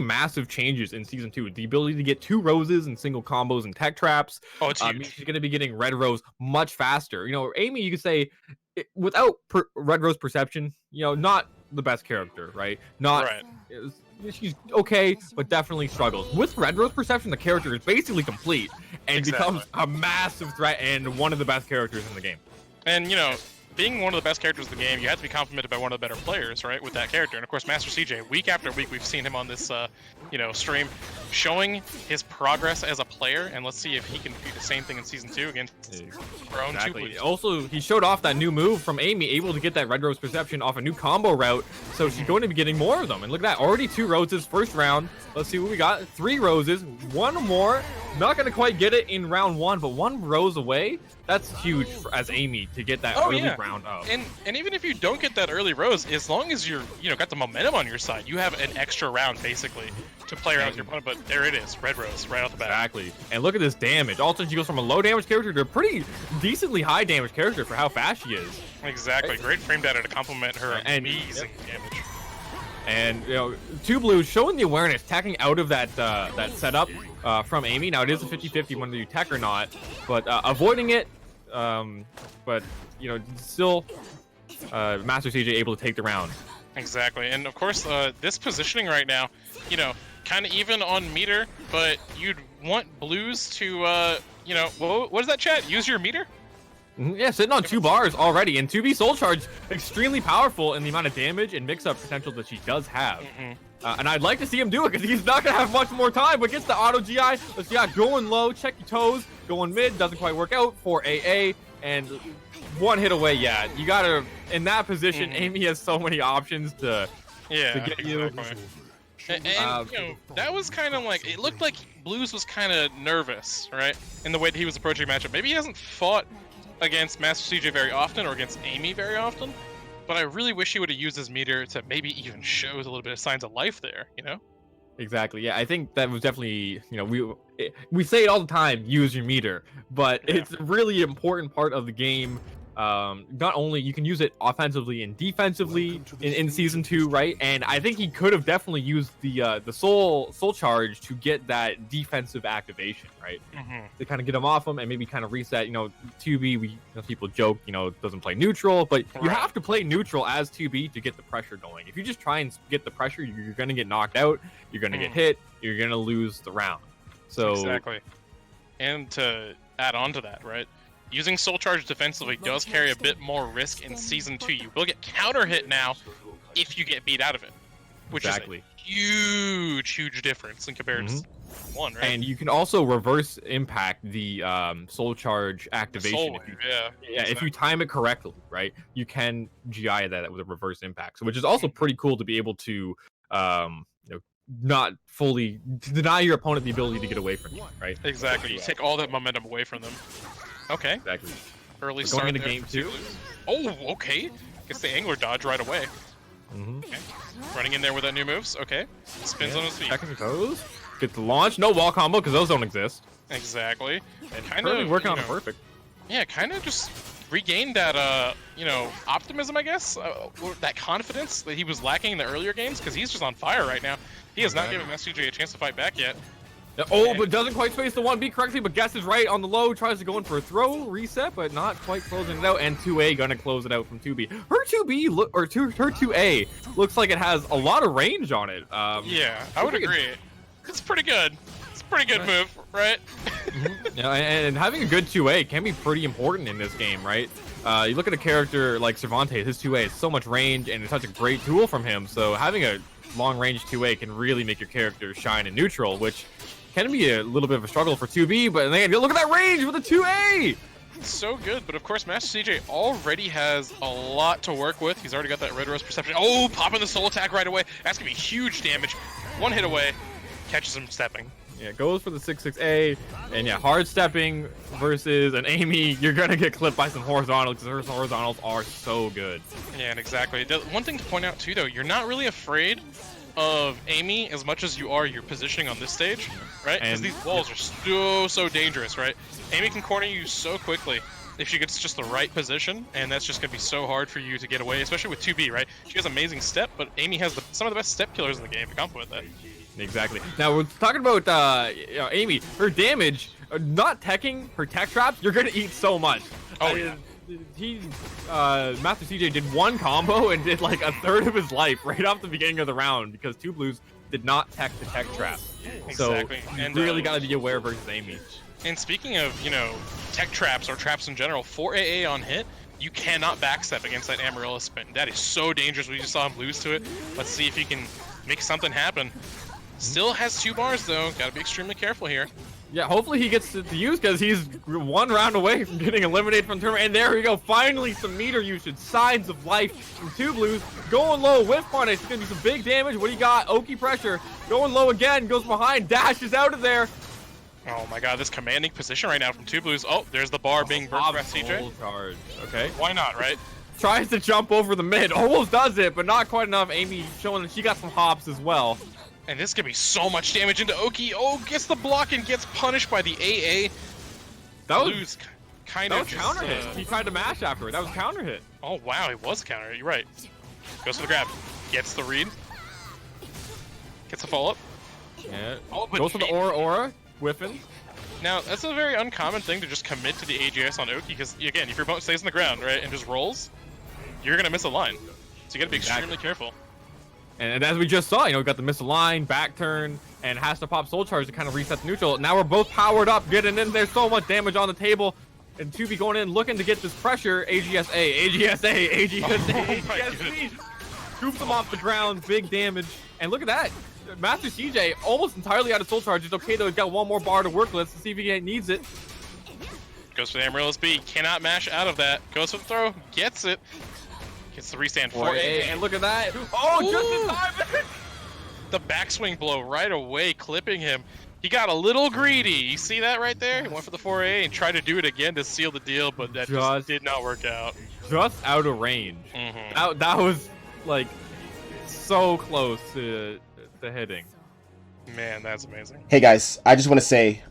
massive changes in Season 2. The ability to get 2 roses and single combos and tech traps. Oh, it's huge. Means she's going to be getting red rose much faster. You know, Amy, you could say, without red rose perception, you know, not the best character, right? Not. Right. She's okay, but definitely struggles. With red rose perception, the character is basically complete and becomes a massive threat and one of the best characters in the game. And, you know, being one of the best characters in the game, you have to be complimented by one of the better players, right, with that character. And of course, MasterCJ, week after week, we've seen him on this, you know, stream, showing his progress as a player. And let's see if he can do the same thing in Season 2 against our own 2Blues. Also, he showed off that new move from Amy, able to get that red rose perception off a new combo route. So she's going to be getting more of them. And look at that, already 2 roses first round. Let's see what we got. 3 roses, 1 more. Not going to quite get it in round 1, but 1 rose away. That's huge as Amy to get that early round up. And even if you don't get that early rose, as long as you're, you know, got the momentum on your side, you have an extra round basically to play around with your opponent. But there it is, red rose right off the bat. Exactly. And look at this damage. Also, she goes from a low damage character to a pretty decently high damage character for how fast she is. Exactly. Great frame data to complement her amazing damage. And you know, 2Blues showing the awareness, tacking out of that that setup from Amy. Now it is a 50-50 whether you tech or not, but avoiding it. But you know, still MasterCJ able to take the round. Exactly. And of course, this positioning right now, you know, kind of even on meter, but you'd want Blues to, you know, what is that, chat? Use your meter? Yeah, sitting on 2 bars already, and 2B Soul Charge extremely powerful in the amount of damage and mix-up potential that she does have. And I'd like to see him do it because he's not gonna have much more time. But gets the auto GI. Let's see, going low, check your toes, going mid, doesn't quite work out for AA, and 1 hit away. Yeah, you gotta in that position. Amy has so many options to get you. And you know, that was kind of like, it looked like Blues was kind of nervous, right, in the way that he was approaching matchup. Maybe he hasn't fought against MasterCJ very often or against Amy very often, but I really wish he would have used his meter to maybe even show a little bit of signs of life there, you know? Exactly. Yeah, I think that was definitely, you know, we say it all the time, use your meter, but it's a really important part of the game. Not only you can use it offensively and defensively in Season 2, right? And I think he could have definitely used the soul charge to get that defensive activation, right? To kind of get him off him and maybe kind of reset. You know, 2B, you know, people joke, you know, doesn't play neutral, but you have to play neutral as 2B to get the pressure going. If you just try and get the pressure, you're going to get knocked out, you're going to get hit, you're going to lose the round. So exactly. And to add on to that, right? Using Soul Charge defensively does carry a bit more risk in Season 2. You will get counter hit now if you get beat out of it, which is a huge difference in comparison to 1, right? And you can also reverse impact the Soul Charge activation. If you time it correctly, right? You can GI that with a reverse impact, so which is also pretty cool to be able to, you know, not fully deny your opponent the ability to get away from you, right? Exactly. You take all that momentum away from them. Okay. Exactly. Early start going into game 2. Oh, okay. Gets the angler dodge right away. Okay. Running in there with that new moves. Okay. Spins on his feet. Checking toes. Gets the launch. No wall combo because those don't exist. Exactly. And kind of working on it perfect. Yeah, kind of just regained that, you know, optimism, I guess, or that confidence that he was lacking in the earlier games because he's just on fire right now. He has not given MasterCJ a chance to fight back yet. Oh, but doesn't quite space the 1B correctly, but guesses right on the low, tries to go in for a throw, reset, but not quite closing it out, and 2A gonna close it out from 2B. Her 2B, her 2A looks like it has a lot of range on it. Yeah, I would agree. It's pretty good. It's a pretty good move, right? Yeah, and having a good 2A can be pretty important in this game, right? You look at a character like Cervantes, his 2A is so much range, and it's such a great tool from him, so having a long-range 2A can really make your character shine in neutral, which can be a little bit of a struggle for 2B, but then look at that range with a 2A! It's so good, but of course MasterCJ already has a lot to work with. He's already got that red rose perception. Oh, popping the soul attack right away. That's gonna be huge damage. 1 hit away, catches him stepping. Yeah, goes for the 6-6A, and yeah, hard stepping versus an Amy, you're gonna get clipped by some horizontals because her horizontals are so good. Yeah, and exactly. One thing to point out too, though, you're not really afraid of Amy as much as you are your positioning on this stage, right? Because these walls are so dangerous, right? Amy can corner you so quickly if she gets just the right position, and that's just gonna be so hard for you to get away, especially with 2B, right? She has amazing step, but Amy has some of the best step killers in the game to complement that. Exactly. Now we're talking about Amy. Her damage, not teching her tech traps. You're gonna eat so much. Oh yeah. MasterCJ did one combo and did like a third of his life right off the beginning of the round because 2Blues did not tech the tech trap. Exactly. So you And, really gotta be aware versus Amy. And speaking of, tech traps or traps in general, 4 AA on hit, you cannot backstep against that Amarilla spin. That is so dangerous. We just saw him lose to it. Let's see if he can make something happen. Still has 2 bars though. Gotta be extremely careful here. Yeah, hopefully he gets to use because he's one round away from getting eliminated from the tournament. And there we go. Finally, some meter usage. Signs of life from 2Blues. Going low, whiff punish. It's going to be some big damage. What do you got? Oki pressure. Going low again. Goes behind. Dashes out of there. Oh my god, this commanding position right now from 2Blues. Oh, there's the bar being burnt by CJ. Charge. Okay. Why not, right? Tries to jump over the mid. Almost does it, but not quite enough. Amy showing that she got some hops as well. And this could be so much damage into Oki. Oh, gets the block and gets punished by the AA. That was Blues kind that of was just, counter hit. He tried to mash after it. That was counter hit. Oh wow, it was counter. You're right. Goes for the grab. Gets the read. Gets a follow up. Yeah. Oh, but goes for the aura. Whiffing. Now that's a very uncommon thing to just commit to the AGS on Oki because again, if your opponent stays on the ground, right, and just rolls, you're gonna miss a line. So you gotta be extremely careful. And as we just saw, we got the misaligned, back turn, and has to pop soul charge to kind of reset the neutral. Now we're both powered up, getting in there, so much damage on the table. And 2B going in, looking to get this pressure. AGSA, AGSA, AGSA, AGSA. Scoops him off the ground, big damage. And look at that. MasterCJ almost entirely out of soul charge. It's okay though, he's got one more bar to work with. Let's see if he needs it. Goes for the Amaryllis B, cannot mash out of that. Goes for the throw, gets it. Gets the restand 4A. And look at that. Oh, Ooh. just in time. The backswing blow right away, clipping him. He got a little greedy. You see that right there? He went for the 4A and tried to do it again to seal the deal, but that just did not work out. Just out of range. That was like so close to hitting. Man, that's amazing. Hey guys, I just want to say,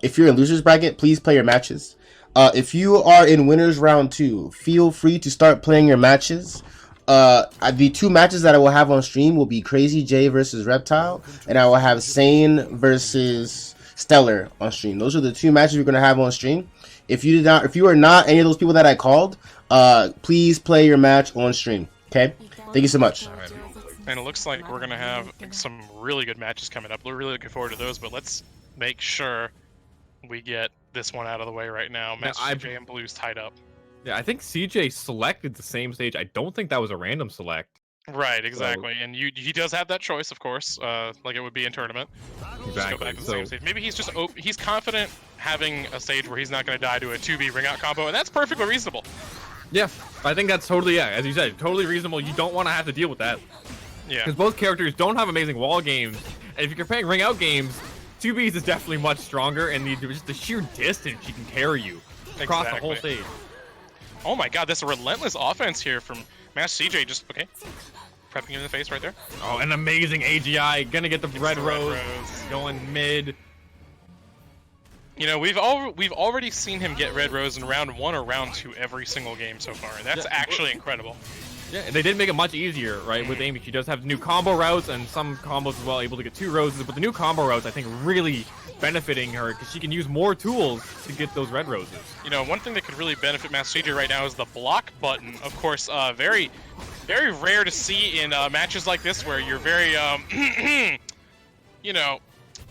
if you're in losers bracket, please play your matches. If you are in winners round 2, feel free to start playing your matches. The 2 matches that I will have on stream will be Crazy J versus Reptile, and I will have Sane versus Stellar on stream. Those are the 2 matches we're gonna have on stream. If you are not any of those people that I called, please play your match on stream. Okay? Thank you so much. And it looks like we're gonna have some really good matches coming up. We're really looking forward to those, but let's make sure we get this one out of the way right now. MasterCJ and Blues tied up. Yeah, I think CJ selected the same stage. I don't think that was a random select. Right, exactly. So, and he does have that choice, of course, like it would be in tournament. Exactly. Just go back to the same stage. Maybe he's just he's confident having a stage where he's not going to die to a 2B ring out combo, and that's perfectly reasonable. Yeah, I think that's totally, as you said, totally reasonable. You don't want to have to deal with that. Yeah. Because both characters don't have amazing wall games, and if you're comparing ring out games, 2B's is definitely much stronger, and just the sheer distance she can carry you across the whole stage. Oh my god, this relentless offense here from MasterCJ, just, okay, prepping him in the face right there. Oh, an amazing AGI, gonna get the red rose, going mid. You know, we've already seen him get red rose in round 1 or round 2 every single game so far, and that's actually incredible. Yeah, and they did make it much easier, right, with Amy. She does have new combo routes and some combos as well, able to get 2 roses, but the new combo routes, I think, really benefiting her because she can use more tools to get those red roses. You know, one thing that could really benefit MasterCJ right now is the block button. Of course, very, very rare to see in matches like this where you're very, you know,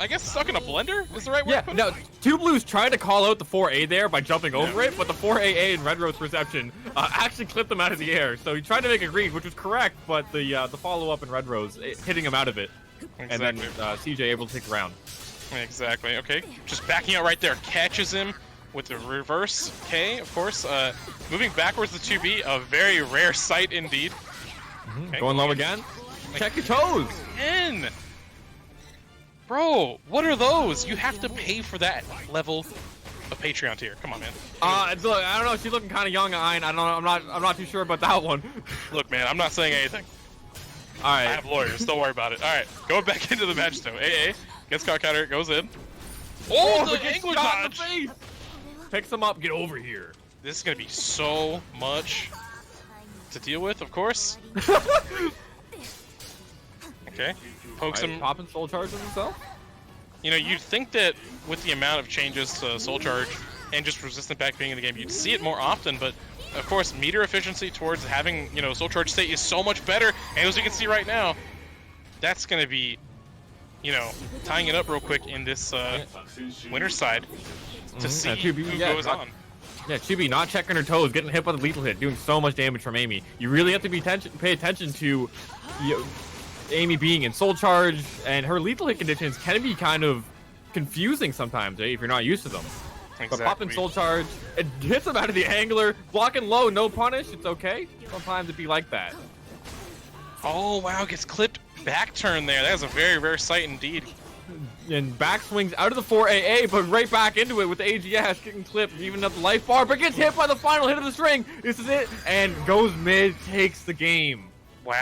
I guess stuck in a blender is the right word? Yeah, no, 2Blues tried to call out the 4A there by jumping over it, but the 4AA and red rose perception actually clipped them out of the air. So he tried to make a green, which was correct, but the follow-up in red rose hitting him out of it. Exactly. And then CJ able to take the round. Exactly, okay. Just backing out right there, catches him with the reverse K, of course. Moving backwards to 2B, a very rare sight indeed. Okay, going low again. Check your toes! In! Bro, what are those? You have to pay for that level of Patreon tier. Come on, man. Look, I don't know. She's looking kind of young, Ein. I don't know. I'm not too sure about that one. Look, man, I'm not saying anything. All right. I have lawyers. Don't worry about it. All right, going back into the match though. AA gets caught counter, goes in. Oh, the angler dodge! Picks him up. Get over here. This is gonna be so much to deal with, of course. Okay. pokes him. Popping Soul Charge himself. You know, you'd think that with the amount of changes to Soul Charge and just resistant back being in the game, you'd see it more often, but of course, meter efficiency towards having, you know, Soul Charge state is so much better, and as you can see right now, that's going to be, you know, tying it up real quick in this winner's side to see who goes on. Yeah, Chibi not checking her toes, getting hit by the lethal hit, doing so much damage from Amy. You really have to pay attention to Amy being in Soul Charge, and her lethal hit conditions can be kind of confusing sometimes, if you're not used to them. Exactly. But popping Soul Charge, it hits him out of the angler, blocking low, no punish, it's okay. Sometimes it'd be like that. Oh, wow, gets clipped back turn there. That was a very rare sight indeed. And back swings out of the 4AA, but right back into it with the AGS, getting clipped, even up the life bar, but gets hit by the final hit of the string. This is it, and goes mid, takes the game. Wow.